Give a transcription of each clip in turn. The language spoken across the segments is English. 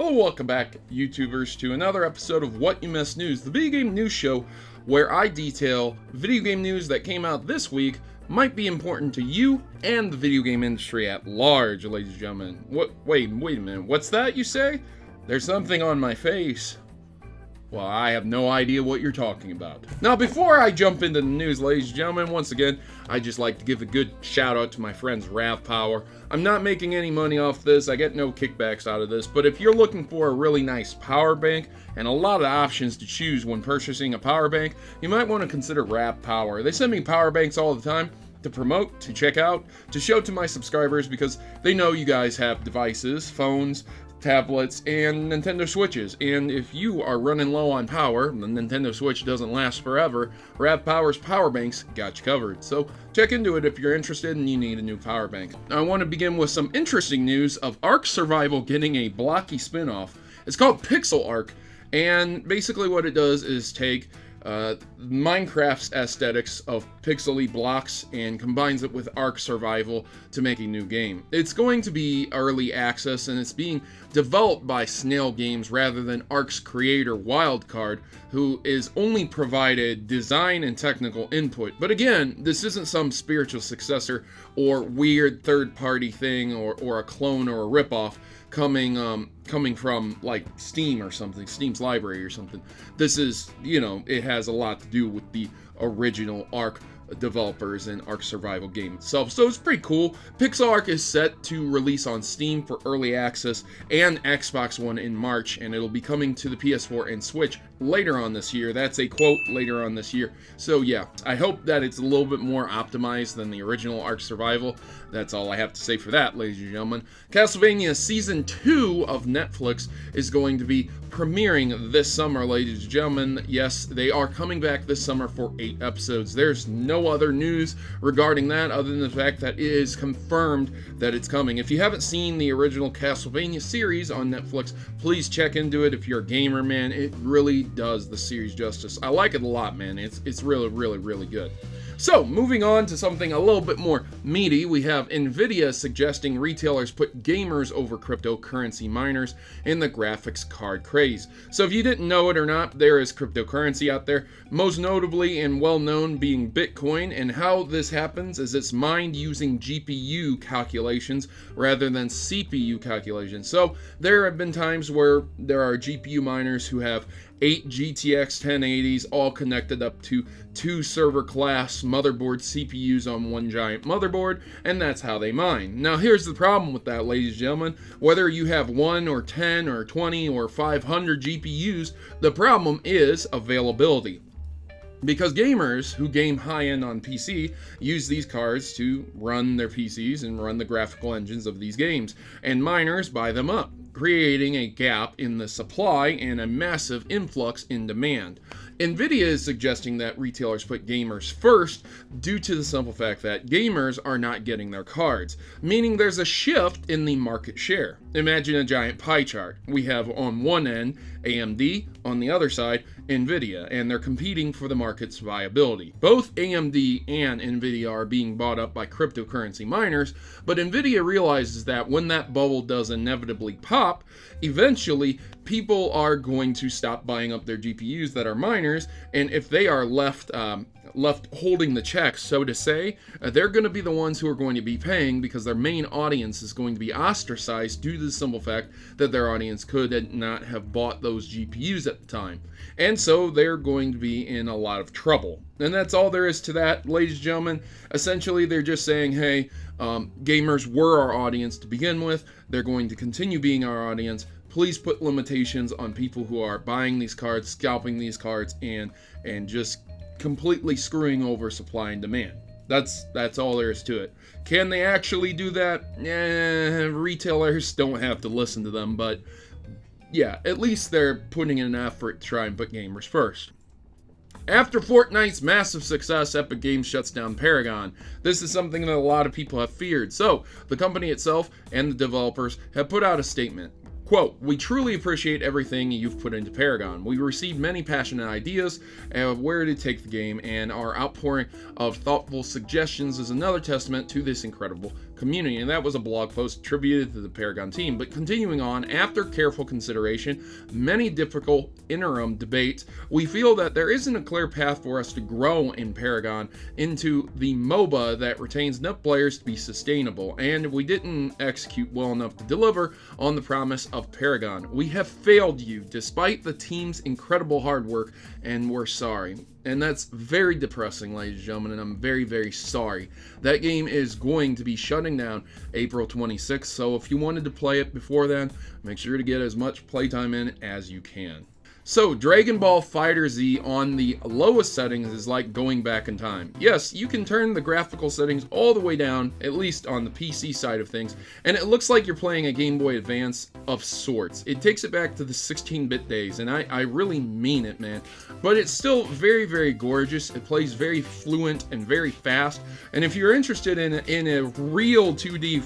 Hello, welcome back, YouTubers, to another episode of What You Missed News, the video game news show where I detail video game news that came out this week, might be important to you and the video game industry at large, ladies and gentlemen. Wait a minute, what's that you say? There's something on my face. Well, I have no idea what you're talking about. Now, before I jump into the news, ladies and gentlemen, once again, I'd just like to give a good shout out to my friends RAV Power. I'm not making any money off this, I get no kickbacks out of this, but if you're looking for a really nice power bank and a lot of options to choose when purchasing a power bank, you might want to consider RAV Power. They send me power banks all the time to promote, to check out, to show to my subscribers because they know you guys have devices, phones, tablets, and Nintendo Switches, and if you are running low on power, the Nintendo Switch doesn't last forever, RAV Power's power banks got you covered. So check into it if you're interested and you need a new power bank. Now, I want to begin with some interesting news of Ark Survival getting a Blocky spin-off. It's called Pixel Ark, and basically what it does is take Minecraft's aesthetics of pixely blocks and combines it with Ark Survival to make a new game. It's going to be early access and it's being developed by Snail Games rather than Ark's creator Wildcard, who is only provided design and technical input. But again, this isn't some spiritual successor or weird third-party thing or a clone or a ripoff coming from like Steam or something, Steam's library or something. This is, you know, it has a lot to do with the original Ark developers and Ark Survival game itself, so it's pretty cool. Pixel Ark is set to release on Steam for early access and Xbox One in March, and it'll be coming to the PS4 and Switch later on this year. That's a quote, later on this year. So yeah, I hope that it's a little bit more optimized than the original Ark Survival. That's all I have to say for that, ladies and gentlemen. Castlevania Season 2 of Netflix is going to be premiering this summer, ladies and gentlemen. Yes, they are coming back this summer for 8 episodes. There's no other news regarding that other than the fact that it is confirmed that it's coming. If you haven't seen the original Castlevania series on Netflix, please check into it. If you're a gamer, man, it really does the series justice. I like it a lot, man. It's really good. So, moving on to something a little bit more meaty, we have Nvidia suggesting retailers put gamers over cryptocurrency miners in the graphics card craze. So if you didn't know it or not, there is cryptocurrency out there, most notably and well known being Bitcoin, and how this happens is it's mined using GPU calculations rather than CPU calculations. So there have been times where there are GPU miners who have 8 GTX 1080s all connected up to 2 server class motherboard CPUs on one giant motherboard, and that's how they mine. Now here's the problem with that, ladies and gentlemen. Whether you have 1 or 10 or 20 or 500 GPUs, the problem is availability. Because gamers who game high-end on PC use these cards to run their PCs and run the graphical engines of these games, and miners buy them up, creating a gap in the supply and a massive influx in demand. Nvidia is suggesting that retailers put gamers first due to the simple fact that gamers are not getting their cards, meaning there's a shift in the market share. Imagine a giant pie chart. We have on one end AMD, on the other side Nvidia, and they're competing for the market's viability. Both AMD and Nvidia are being bought up by cryptocurrency miners, but Nvidia realizes that when that bubble does inevitably pop, eventually people are going to stop buying up their GPUs that are miners, and if they are left holding the checks, so to say, they're going to be the ones who are going to be paying because their main audience is going to be ostracized due to the simple fact that their audience could not have bought those GPUs at the time. And so they're going to be in a lot of trouble. And that's all there is to that, ladies and gentlemen. Essentially, they're just saying, hey, gamers were our audience to begin with. They're going to continue being our audience. Please put limitations on people who are buying these cards, scalping these cards, and just completely screwing over supply and demand. That's all there is to it. Can they actually do that? Retailers don't have to listen to them, but yeah, at least they're putting in an effort to try and put gamers first. After Fortnite's massive success, Epic Games shuts down Paragon. This is something that a lot of people have feared. So, the company itself and the developers have put out a statement. Quote, "We truly appreciate everything you've put into Paragon. We received many passionate ideas of where to take the game, and our outpouring of thoughtful suggestions is another testament to this incredible community. And that was a blog post attributed to the Paragon team. But continuing on, after careful consideration, many difficult interim debates, we feel that there isn't a clear path for us to grow in Paragon into the MOBA that retains enough players to be sustainable, and we didn't execute well enough to deliver on the promise of Paragon. We have failed you despite the team's incredible hard work, and we're sorry. And that's very depressing, ladies and gentlemen, and I'm very, very sorry. That game is going to be shutting down April 26th, so if you wanted to play it before then, make sure to get as much playtime in as you can. So, Dragon Ball FighterZ on the lowest settings is like going back in time. Yes, you can turn the graphical settings all the way down, at least on the PC side of things, and it looks like you're playing a Game Boy Advance of sorts. It takes it back to the 16-bit days, and I really mean it, man. But it's still very, very gorgeous. It plays very fluent and very fast, and if you're interested in a real 2D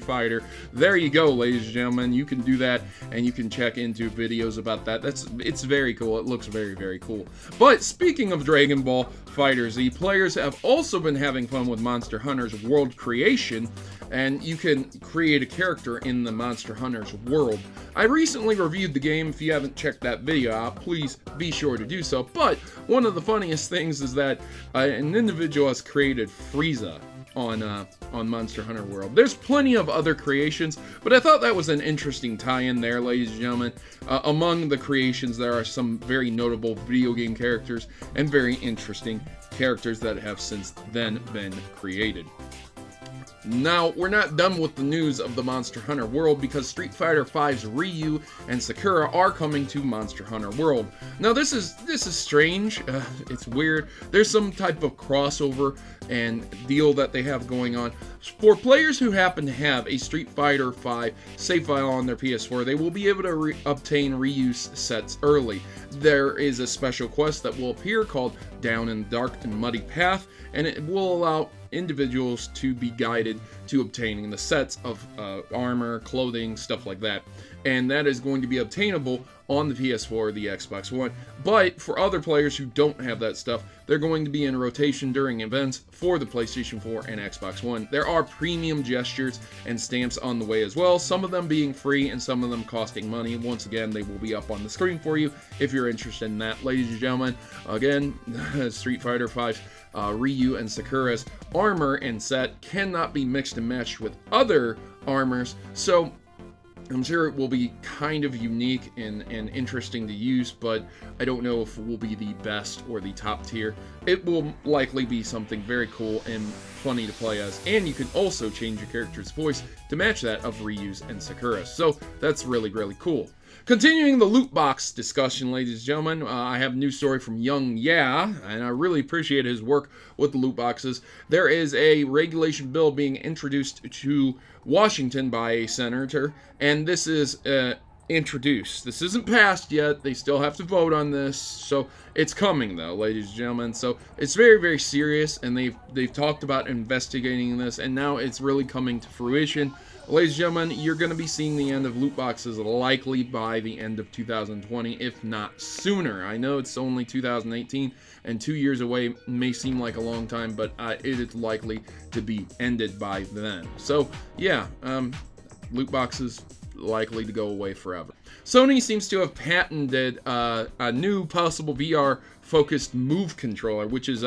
fighter, there you go, ladies and gentlemen. You can do that, and you can check into videos about that. It's very cool. It looks very, very cool. But speaking of Dragon Ball FighterZ, players have also been having fun with Monster Hunter's world creation, and you can create a character in the Monster Hunter's world. I recently reviewed the game. If you haven't checked that video out, please be sure to do so. But one of the funniest things is that an individual has created Frieza on Monster Hunter World. There's plenty of other creations, but I thought that was an interesting tie-in there, ladies and gentlemen. Among the creations, there are some very notable video game characters and very interesting characters that have since then been created. Now, we're not done with the news of the Monster Hunter World because Street Fighter V's Ryu and Sakura are coming to Monster Hunter World. Now, this is strange. It's weird. There's some type of crossover and deal that they have going on. For players who happen to have a Street Fighter V save file on their PS4, they will be able to obtain reuse sets early. There is a special quest that will appear called Down in the Dark and Muddy Path, and it will allow individuals to be guided to obtaining the sets of armor, clothing, stuff like that. And that is going to be obtainable on the PS4 or the Xbox One. But for other players who don't have that stuff, they're going to be in rotation during events for the PlayStation 4 and Xbox One. There are premium gestures and stamps on the way as well, some of them being free and some of them costing money. Once again, they will be up on the screen for you if you're interested in that, ladies and gentlemen. Again, Street Fighter V Ryu and Sakura's armor and set cannot be mixed and matched with other armors, so I'm sure it will be kind of unique and interesting to use, but I don't know if it will be the best or the top tier. It will likely be something very cool and funny to play as, and you can also change your character's voice to match that of Ryu's and Sakura's, so that's really, really cool. Continuing the loot box discussion, ladies and gentlemen, I have a new story from Young Yeah, and I really appreciate his work with the loot boxes. There is a regulation bill being introduced to Washington by a senator, and this is introduced. This isn't passed yet. They still have to vote on this, so it's coming though, ladies and gentlemen. So it's very, very serious, and they've talked about investigating this, and now it's really coming to fruition. Ladies and gentlemen, you're going to be seeing the end of loot boxes likely by the end of 2020, if not sooner. I know it's only 2018, and 2 years away may seem like a long time, but it is likely to be ended by then. So, yeah, loot boxes likely to go away forever. Sony seems to have patented a new possible VR-focused Move controller, which is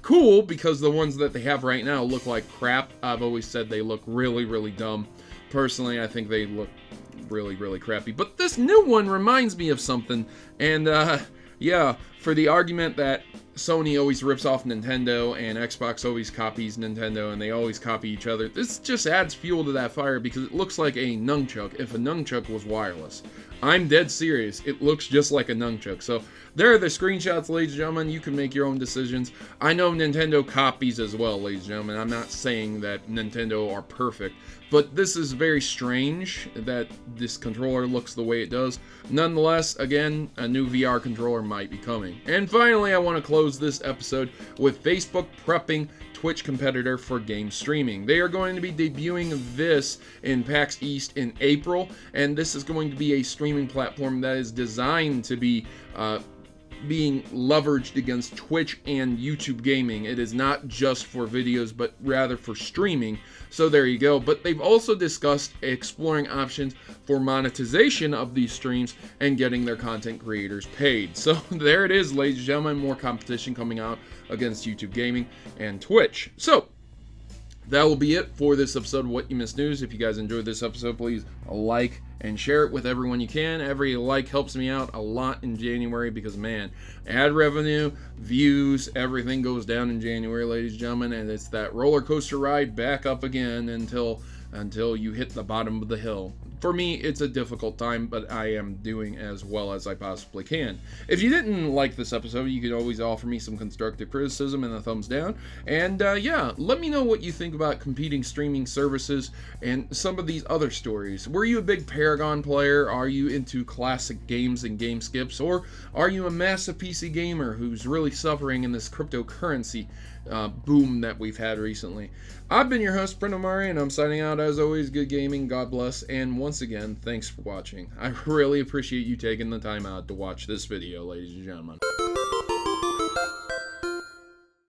cool because the ones that they have right now look like crap. I've always said they look really, really dumb. Personally, I think they look really, really crappy. But this new one reminds me of something, and yeah, for the argument that Sony always rips off Nintendo and Xbox always copies Nintendo and they always copy each other, this just adds fuel to that fire because it looks like a nunchuck if a nunchuck was wireless. I'm dead serious. It looks just like a nunchuck. So there are the screenshots, ladies and gentlemen. You can make your own decisions. I know Nintendo copies as well, ladies and gentlemen. I'm not saying that Nintendo are perfect, but this is very strange that this controller looks the way it does. Nonetheless, again, a new VR controller might be coming. And finally, I want to close this episode with Facebook prepping Twitch competitor for game streaming. They are going to be debuting this in PAX East in April, and this is going to be a streaming platform that is designed to be being leveraged against Twitch and YouTube gaming. It is not just for videos, but rather for streaming. So there you go. But they've also discussed exploring options for monetization of these streams and getting their content creators paid. So there it is, ladies and gentlemen, more competition coming out against YouTube gaming and Twitch. So that will be it for this episode of What You Missed News. If you guys enjoyed this episode, please like and share it with everyone you can. Every like helps me out a lot in January because, man, ad revenue, views, everything goes down in January, ladies and gentlemen, and it's that roller coaster ride back up again until you hit the bottom of the hill. For me, it's a difficult time, but I am doing as well as I possibly can. If you didn't like this episode, you can always offer me some constructive criticism and a thumbs down. And yeah, let me know what you think about competing streaming services and some of these other stories. Were you a big Paragon player? Are you into classic games and game skips? Or are you a massive PC gamer who's really suffering in this cryptocurrency boom that we've had recently? I've been your host, Protomario, and I'm signing out. As always, good gaming, God bless, and once again, thanks for watching. I really appreciate you taking the time out to watch this video, ladies and gentlemen.